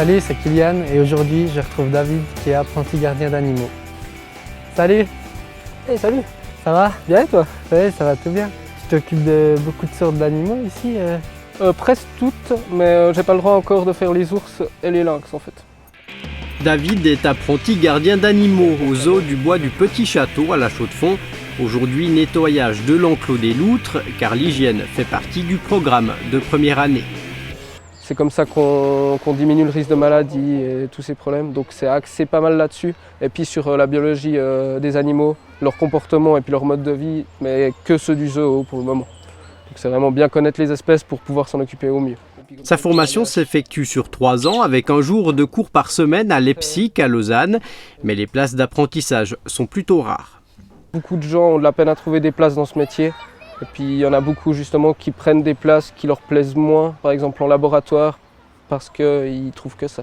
Salut, c'est Kylian et aujourd'hui je retrouve David qui est apprenti gardien d'animaux. Salut! Hey, salut! Ça va? Bien et toi? Oui, ça va tout bien. Tu t'occupes de beaucoup de sortes d'animaux ici? Presque toutes, mais j'ai pas le droit encore de faire les ours et les lynx en fait. David est apprenti gardien d'animaux au zoo du bois du Petit Château à La Chaux-de-Fonds. Aujourd'hui, nettoyage de l'enclos des loutres, car l'hygiène fait partie du programme de première année. C'est comme ça qu'on diminue le risque de maladie et tous ces problèmes. Donc c'est axé pas mal là-dessus. Et puis sur la biologie des animaux, leur comportement et puis leur mode de vie, mais que ceux du zoo pour le moment. Donc c'est vraiment bien connaître les espèces pour pouvoir s'en occuper au mieux. Sa formation s'effectue sur 3 ans avec un jour de cours par semaine à l'EPSIC à Lausanne. Mais les places d'apprentissage sont plutôt rares. Beaucoup de gens ont de la peine à trouver des places dans ce métier. Et puis il y en a beaucoup justement qui prennent des places qui leur plaisent moins, par exemple en laboratoire, parce qu'ils trouvent que ça.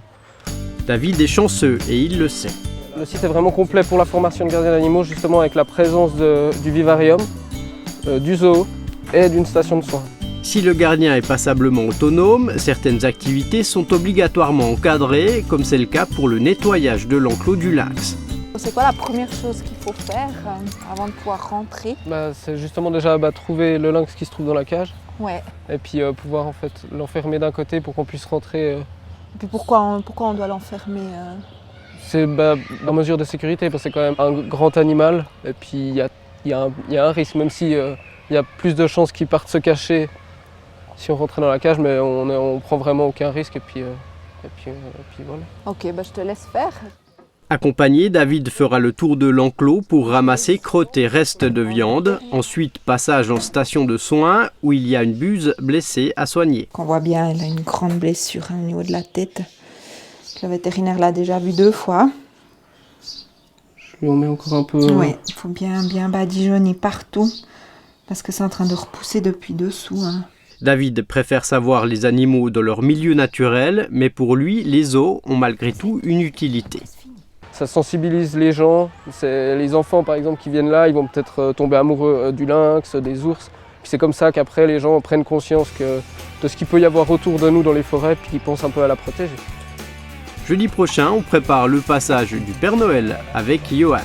David est chanceux et il le sait. Le site est vraiment complet pour la formation de gardien d'animaux, justement avec la présence du vivarium, du zoo et d'une station de soins. Si le gardien est passablement autonome, certaines activités sont obligatoirement encadrées, comme c'est le cas pour le nettoyage de l'enclos du lynx. C'est quoi la première chose qu'il faut faire avant de pouvoir rentrer? C'est justement déjà trouver le lynx qui se trouve dans la cage. Ouais. Et puis pouvoir en fait l'enfermer d'un côté pour qu'on puisse rentrer. Et puis pourquoi on doit l'enfermer? C'est en mesure de sécurité parce que c'est quand même un grand animal. Et puis il y a un risque, même si il y a plus de chances qu'il parte se cacher si on rentrait dans la cage, mais on prend vraiment aucun risque. Et puis voilà. Ok, je te laisse faire. Accompagné, David fera le tour de l'enclos pour ramasser crottes et restes de viande. Ensuite, passage en station de soins où il y a une buse blessée à soigner. On voit bien, elle a une grande blessure au niveau de la tête. Le vétérinaire l'a déjà vue 2 fois. Je lui en mets encore un peu. Oui, il faut bien badigeonner partout parce que c'est en train de repousser depuis dessous. David préfère savoir les animaux dans leur milieu naturel, mais pour lui, les zoos ont malgré tout une utilité. Ça sensibilise les gens. Les enfants par exemple qui viennent là, ils vont peut-être tomber amoureux du lynx, des ours. Puis c'est comme ça qu'après les gens prennent conscience de ce qu'il peut y avoir autour de nous dans les forêts, puis ils pensent un peu à la protéger. Jeudi prochain, on prépare le passage du Père Noël avec Johan.